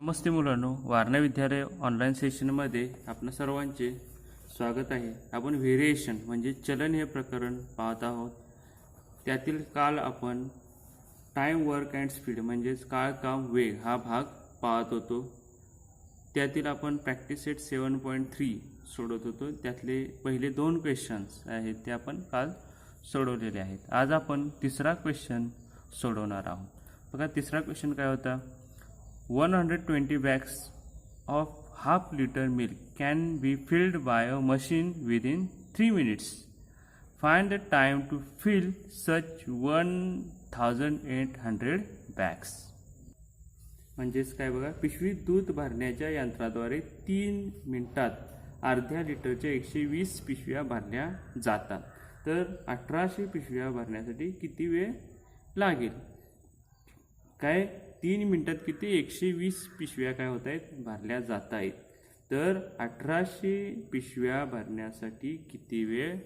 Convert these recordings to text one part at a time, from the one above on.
नमस्ते मुलांनो, वारणा विद्यालय ऑनलाईन सेशनमध्ये आपणा सर्वांचे स्वागत आहे. आपण व्हेरिएशन म्हणजे चलन हे प्रकरण पाहत आहोत. त्यातील काल आपण टाइम वर्क अँड स्पीड म्हणजेच काळ काम वेग हा भाग पाहत होतो. त्यातील आपण प्रॅक्टिस सेट 7.3 सोडवत होतो. त्यातले पहिले 2 क्वेश्चन्स आहेत ते आपण काल सोडवलेले आहेत. आज आपण तिसरा क्वेश्चन सोडवणार आहोत. बघा, तिसरा क्वेश्चन काय होता? 120 bags of half liter milk can be filled by a machine within 3 minutes. Find the time to fill such 1800 bags. म्हणजेच काय बघा, पिशवीत दूध भरण्याच्या यंत्राद्वारे 3 मिनिटात अर्ध्या लिटरच्या 120 पिशव्या भरल्या जातात. तर 1800 पिशव्या भरण्यासाठी किती वेळ लागेल? काय 3 मिनिटात किती 120 पिशव्या काय होत आहेत भरल्या जात आहेत. तर 1800 पिशव्या भरण्यासाठी किती वेळ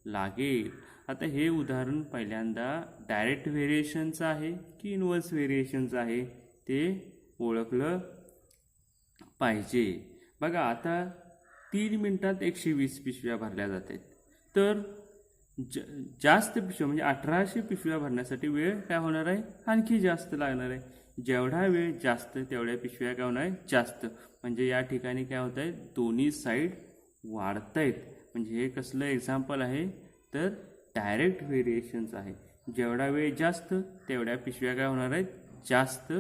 लागेल? आता हे उदाहरण पहिल्यांदा डायरेक्ट व्हेरिएशनचं आहे की इनव्हर्स व्हेरिएशनचं आहे ते ओळखलं पाहिजे. बघा, आता 3 मिनिटात 120 पिशव्या भरल्या जात आहेत. तर जास्त पिशव्या म्हणजे 1800 पिशव्या भरण्यासाठी वेळ काय होणार आहे? आणखी जास्त लागणार आहे. जेवढा वेळ जास्त तेवढ्या पिशव्या काय होणार आहे? जास्त. म्हणजे या ठिकाणी काय होत आहे? दोन्ही साईड वाढत आहेत. म्हणजे हे कसलं एक्झाम्पल आहे? तर डायरेक्ट व्हेरिएशनचं आहे. जेवढा वेळ जास्त तेवढ्या पिशव्या काय होणार आहेत? जास्त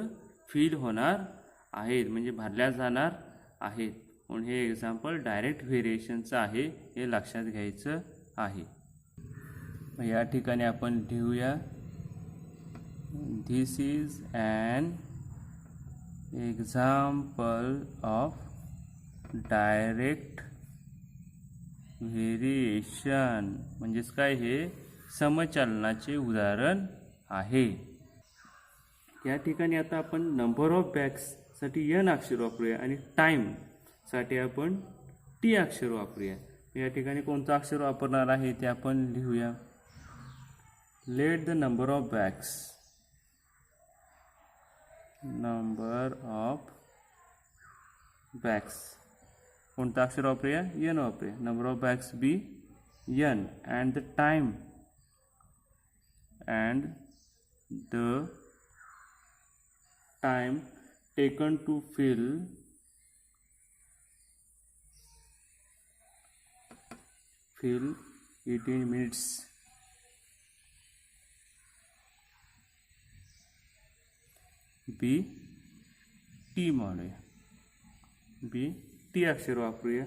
फिल होणार आहेत, म्हणजे भरल्या जाणार आहेत. म्हणून हे एक्झाम्पल डायरेक्ट व्हेरिएशनचं आहे, हे लक्षात घ्यायचं आहे. या ठिकाणी आपण लिहूया, This is an example of direct variation. म्हणजेच काय, हे समचलनाचे उदाहरण आहे. या ठिकाणी आता आपण नंबर ऑफ बॅग्ससाठी n अक्षर वापरूया आणि टाईमसाठी आपण t अक्षर वापरूया. या ठिकाणी कोणतं अक्षर वापरणार आहे ते आपण लिहूया. Let the number of bags, number of bags कोणतं अक्षर वापरूया? n वापरूया. Number of bags be n and the time taken to fill 18 minutes. Be T म्हणूया. बी टी अक्षर वापरूया.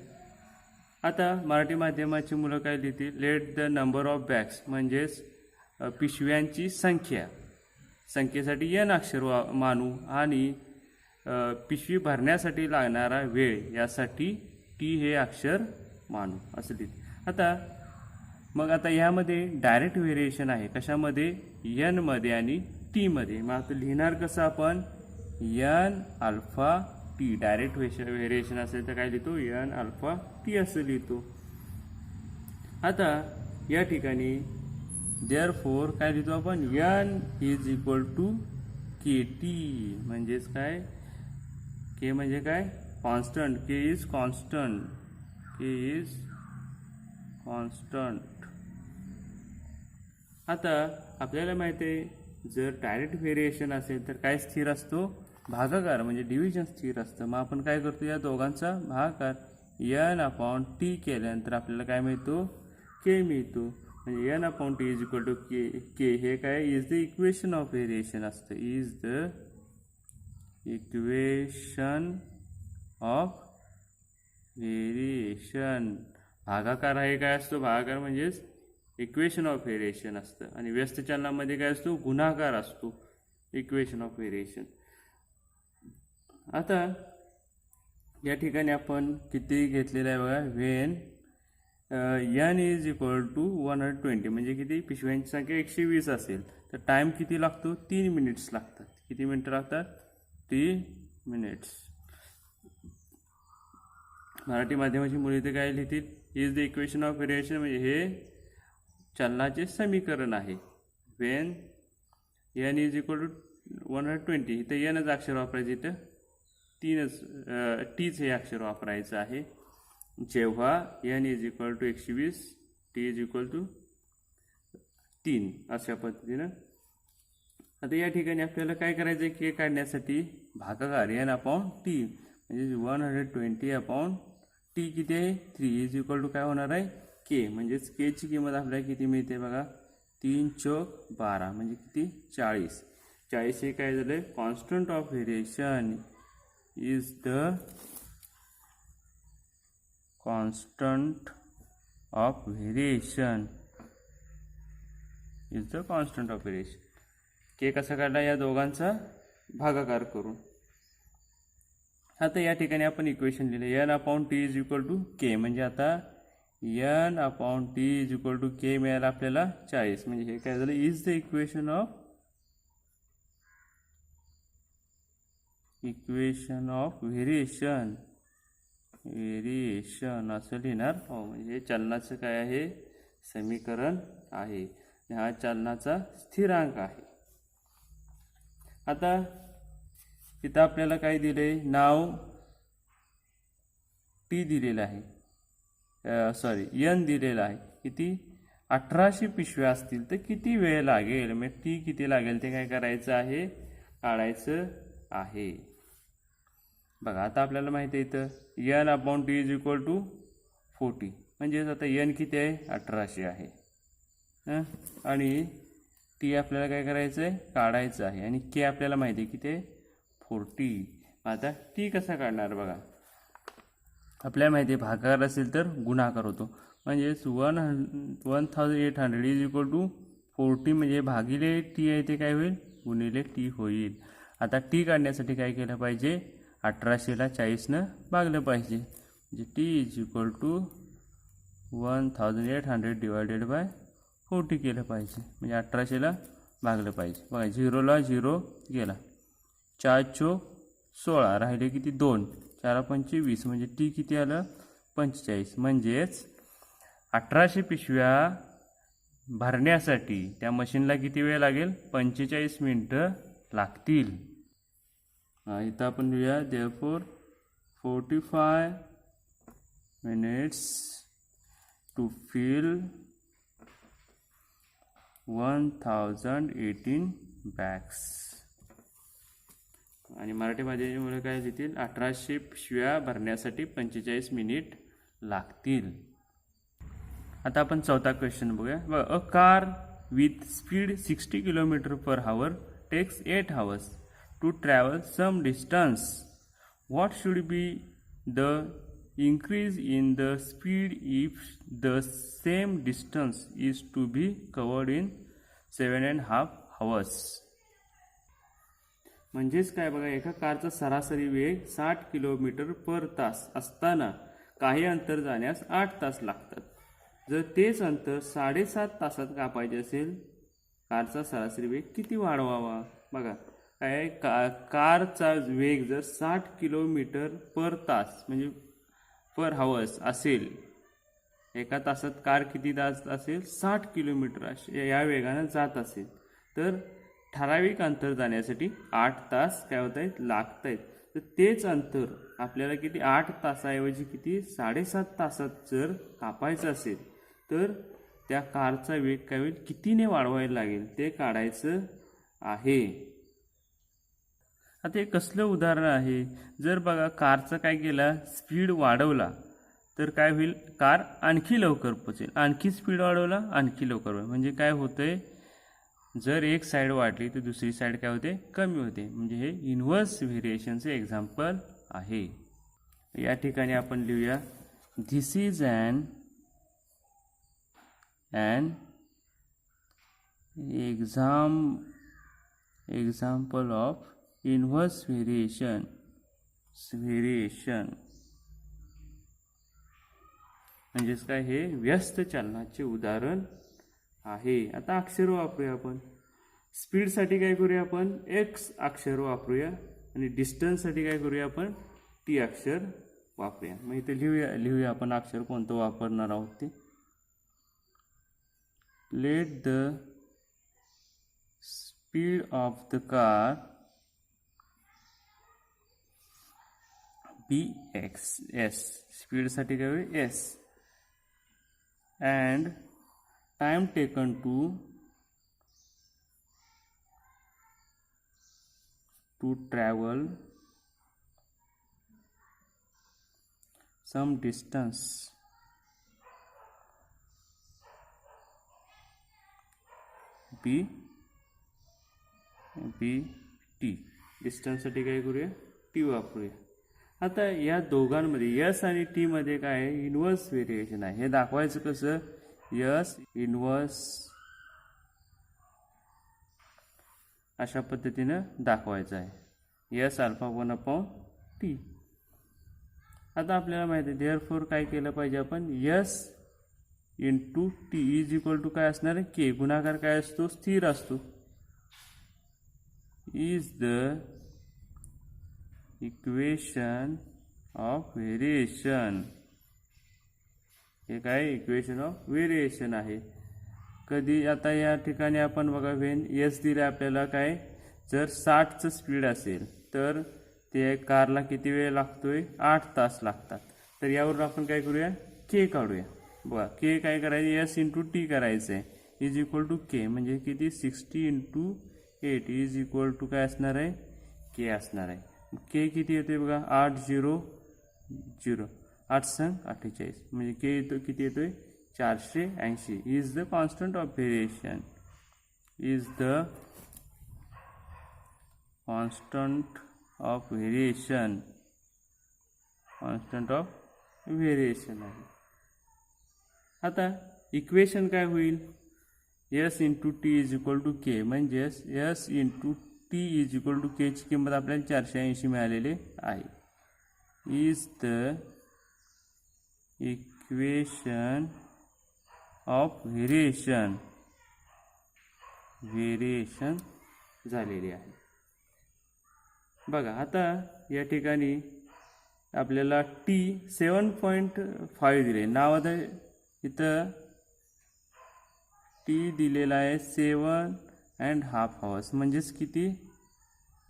आता मराठी माध्यमाची मुलं काय लिहितील? Let the number of bags म्हणजेच पिशव्यांची संख्या, संख्येसाठी n अक्षर मानू आणि पिशवी भरण्यासाठी लागणारा वेळ यासाठी टी हे अक्षर मानू असं लिहित. आता ह्यामध्ये डायरेक्ट व्हेरिएशन आहे. कशामध्ये? n मध्ये आणि टी मध्ये. मग आता लिहिणार कसं आपण? n alpha T. Direct variation असेल तर काय लिहितो? n अल्फा टी असं लिहितो. आता या ठिकाणी देअरफॉर काय लिहितो आपण? n is equal to K T. म्हणजेच काय? के म्हणजे काय? Constant. K is constant. K is constant. आता आपल्याला माहिती आहे, जर डायरेक्ट व्हेरिएशन असेल तर काय स्थिर असतो? भागाकार म्हणजे डिव्हिजन स्थिर असतं. मग आपण काय करतो? या दोघांचा भागाकार n अपॉन टी केल्यानंतर आपल्याला काय मिळतो? के मिळतो. म्हणजे n upon T is equal to k. हे काय? Is the equation of variation असतं. Is the equation of variation. भागाकार हे काय असतो? भागाकार म्हणजेच इक्वेशन ऑफ व्हेरिएशन असतं. आणि व्यस्त चलनामध्ये काय असतो? गुणाकार असतो. Equation of variation. आता या ठिकाणी आपण किती घेतलेलं आहे बघा? When n is equal to 120 म्हणजे किती? पिशव्यांची संख्या 120 असेल तर टाईम किती लागतो? 3 मिनिट्स लागतात. किती मिनिटं लागतात? 3 मिनिट्स. मराठी माध्यमाची मुले इथे काय लिहितील? Is the equation of variation म्हणजे हे चलनाचे समीकरण आहे. When n is equal to 120 इथं nच अक्षर वापरायचं. इथं टीच हे अक्षर वापरायचं आहे जेव्हा n is equal to 120, t is equal to 3 अशा पद्धतीनं. आता या ठिकाणी आपल्याला काय करायचं आहे, के काढण्यासाठी भागाकार n अपॉन टी म्हणजे 120 अपॉन टी किती आहे 3 इज इक्वल टू काय होणार आहे के. म्हणजेच के ची किंमत आपल्याला किती मिळते बघा 3 चौक 12 म्हणजे किती 40. 40 हे काय झालं constant of variation is the constant of variation is the constant of variation. K कसा काढला या दोघांचा भागाकार करून. आता या ठिकाणी आपण इक्वेशन लिहिले n upon T is equal to k म्हणजे आता n upon T is equal to k मिळालं आपल्याला 40 म्हणजे हे काय झालं is the equation of variation असं लिहिणार हो. म्हणजे चलनाचं काय आहे समीकरण आहे, हा चलनाचा स्थिरांक आहे. आता इथं आपल्याला काय दिले नाव टी दिलेलं आहे, n दिलेलं आहे. किती 1800 पिशव्या असतील तर किती वेळ लागेल, मग टी किती लागेल ते काय करायचं आहे काढायचं आहे. बघा आता आपल्याला माहिती आहे इथं n upon T is equal to 40 म्हणजेच आता n किती आहे 1800 आहे आणि टी आपल्याला काय करायचं आहे काढायचं आहे आणि के आपल्याला माहिती आहे किती 40. आता टी कसा काढणार बघा आपल्याला माहिती आहे भागाकार असेल तर गुणाकार होतो म्हणजेच 1800 इज इक्वल टू 40 म्हणजे भागिले टी आहे ते काय होईल गुणिले टी होईल. आता टी काढण्यासाठी काय केलं पाहिजे 1800ला 40ने भागलं पाहिजे म्हणजे T is equal to 1800 divided by 40 केलं पाहिजे म्हणजे 1800ला भागलं पाहिजे. बघा 0ला 0 गेला 4 चौक 16 राहिले किती 2 4 पंचे 20 म्हणजे टी किती आलं 45 म्हणजेच 1800 पिशव्या भरण्यासाठी त्या मशीनला किती वेळ लागेल 45 मिनिटं लागतील. इथं आपण लिहूया therefore 45 minutes to fill 1018 bags. आणि मराठी माध्यमामुळे काय लिहितील 1800 पिशव्या भरण्यासाठी 45 मिनिट लागतील. आता आपण चौथा क्वेश्चन बघूया. A car with speed 60 km/h takes 8 hours to travel some distance. What should be the increase in the speed if the same distance is to be covered in 7.5 hours? म्हणजेच काय बघा एका कारचा सरासरी वेग 60 km/तास असताना काही अंतर जाण्यास 8 तास लागतात. जर तेच अंतर 7.5 तासात कापायचे असेल कारचा सरासरी वेग किती वाढवावा. बघा काय कारचा वेग जर 60 km/तास म्हणजे पर हावर्स असेल एका तासात कार किती तास असेल 60 किलोमीटर या वेगाने जात असेल तर ठराविक अंतर जाण्यासाठी 8 तास काय होत आहेत लागत आहेत. तर तेच अंतर आपल्याला किती 8 तासाऐवजी किती 7.5 तासात जर कापायचं असेल तर त्या कारचा वेग काय होईल कितीने वाढवायला लागेल ते काढायचं आहे. आता एक कसलं उदाहरण आहे जर बघा कारचं काय केलं स्पीड वाढवला तर काय होईल कार आणखी लवकर पोहोचेल. आणखी स्पीड वाढवला आणखी लवकर म्हणजे काय होतंय जर एक साइड वाढली तर दुसरी साइड काय होते कमी होते. म्हणजे हे इन्व्हर्स व्हेरिएशनचे एक्झाम्पल आहे. या ठिकाणी आपण लिहूया this is an example of inverse variation म्हणजेच काय हे व्यस्त चलनाचे उदाहरण आहे. आता अक्षर वापरूया आपण स्पीड साठी काय करूया आपण x अक्षर वापरूया आणि डिस्टन्स साठी काय करूया आपण t अक्षर वापरूया. मग इथे लिहूया आपण अक्षर कोणतं वापरणार आहोत ते. Let the speed of the car b x s स्पीडसाठी काय होईल s and time taken to travel some distance b t डिस्टन्ससाठी काय करूया टी वापरूया. आता या दोघांमध्ये यस आणि टी मध्ये काय आहे इन्व्हर्स व्हेरिएशन आहे. हे दाखवायचं कसं यस इन्व्हर्स अशा पद्धतीनं दाखवायचं आहे. Yes alpha 1/t. आता आपल्याला माहिती आहे देअरफॉर काय केलं पाहिजे आपण S into T is equal to काय असणार आहे के. गुणाकार काय असतो स्थिर असतो. Is the equation of variation. हे काय इक्वेशन ऑफ व्हेरिएशन आहे. कधी आता या ठिकाणी आपण बघा वेन एस दिले आपल्याला काय जर 60चं स्पीड असेल तर ते कारला किती वेळ लागतोय 8 तास लागतात. तर यावरून आपण काय करूया के काढूया. बघा के काय करायचं एस इंटू टी करायचं आहे इज इक्वल टू के म्हणजे किती 60 इंटू 8 इज इक्वल टू काय असणार आहे के असणार आहे. के किती येतोय बघा 8 0 0 8 संग 48 म्हणजे के येतो किती येतोय 480. Is the constant of variation. Is the constant of variation. Constant of variation आहे. आता इक्वेशन काय होईल s into T is equal to k म्हणजेच s into T is equal to k ची किंमत आपल्याला 480 मिळालेली आहे. Is the equation of variation. Variation झालेली आहे. बघा आता या ठिकाणी आपल्याला टी 7.5 दिले. नावात इथं टी दिलेला आहे 7.5 आवर्स म्हणजेच किती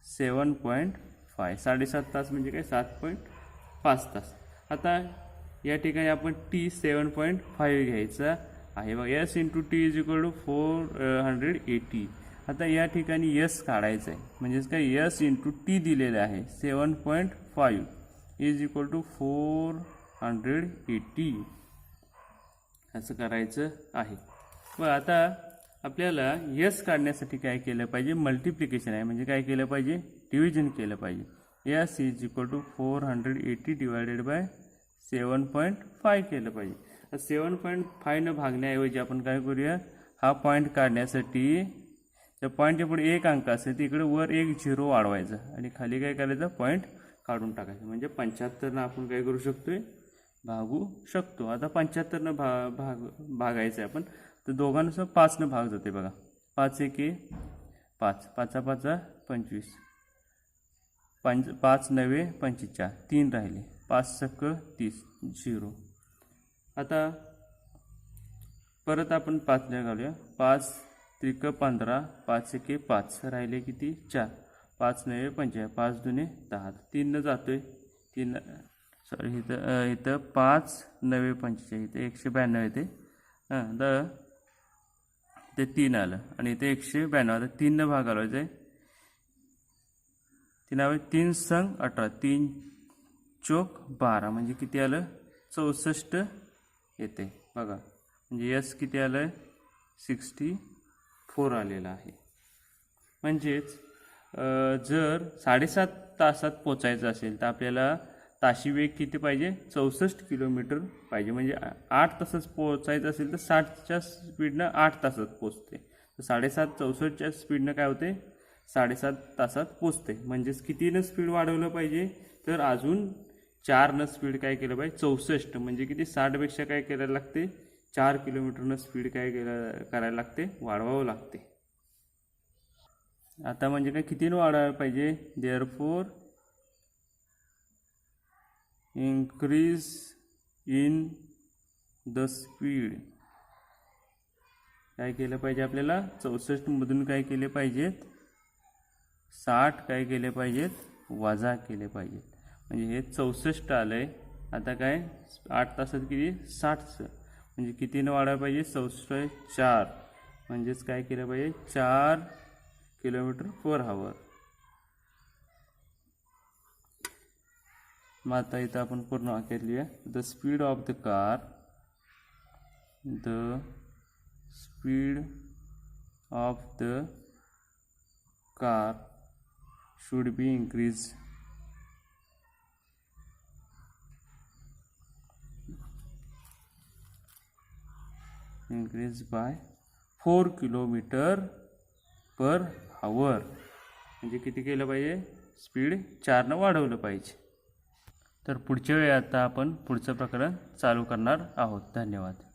7.5 7.5 तास म्हणजे काय 7.5 तास. आता या ठिकाणी आपण टी 7.5 घ्यायचा आहे बघा. S into T is equal to 480. आता या ठिकाणी यस काढायचं आहे म्हणजेच काय यस इंटू टी दिलेलं आहे 7.5 इज इक्वल टू 480 असं करायचं आहे. मग आता आपल्याला यस काढण्यासाठी काय केलं पाहिजे मल्टिप्लिकेशन आहे म्हणजे काय केलं पाहिजे डिव्हिजन केलं पाहिजे. S is equal to 480 divided by 7.5 केलं पाहिजे. 7.5 न भागण्याऐवजी आपण काय करूया हा पॉईंट काढण्यासाठी त्या पॉईंटच्या पुढे एक अंक असेल तिकडे वर एक 0 वाढवायचा आणि खाली काय करायचं पॉईंट काढून टाकायचं म्हणजे 75 आपण काय करू शकतोय भागू शकतो. आता 75 भागायचं आहे आपण तर दोघांनुसार 5 भाग जाते बघा. 5 1 5 5 5 25 5 9 45 3 राहिले 5 सक 30 0. आता परत आपण 5 घालूया 5 त्रिक 15 5 1 5 राहिले किती 4 5 9 45 5 2 10 3 न जातोय 3 सॉरी इथं 5 9 45 इथे 192 येते ते 3 आलं आणि इथे 192 आता 3 न भाग घालवायचं आहे. 3 संग 18 3 चौक 12 म्हणजे किती आलं 64 येते बघा. म्हणजे यस किती आलं 64 आलेला आहे. म्हणजेच जर 7.5 तासात पोचायचं असेल तर आपल्याला ताशी वेग किती पाहिजे 64 किलोमीटर पाहिजे. म्हणजे 8 तासात पोचायचं असेल तर 60च्या स्पीडनं 8 तासात पोचते. तर 7.5 64च्या स्पीडनं काय होते 7.5 तासात पोचते. म्हणजेच कितीनं स्पीड वाढवलं पाहिजे तर अजून 4 स्पीड काय केलं पाहिजे 64 म्हणजे किती 60पेक्षा काय करायला लागते 4 किलोमीटरनं स्पीड काय करायला लागते वाढवावं लागते. आता म्हणजे काय कितीनं वाढवायला पाहिजे therefore increase in the speed काय केलं पाहिजे आपल्याला 64 मधून काय केले पाहिजेत 60 काय केले पाहिजेत वजा केले पाहिजेत. म्हणजे हे 64 आलं आहे. आता काय 8 तासात किती 60चं म्हणजे कितीनं वाढायला पाहिजे 64 4 म्हणजेच काय केलं पाहिजे 4 किलोमीटर पर आवर. मग आता इथं आपण पूर्ण वाक्यात लिहूया. The speed of the car should be increased by 4 kilometre per hour. म्हणजे किती केलं पाहिजे स्पीड 4 ने वाढवलं पाहिजे. तर पुढच्या वेळी आता आपण पुढचं प्रकरण चालू करणार आहोत. धन्यवाद.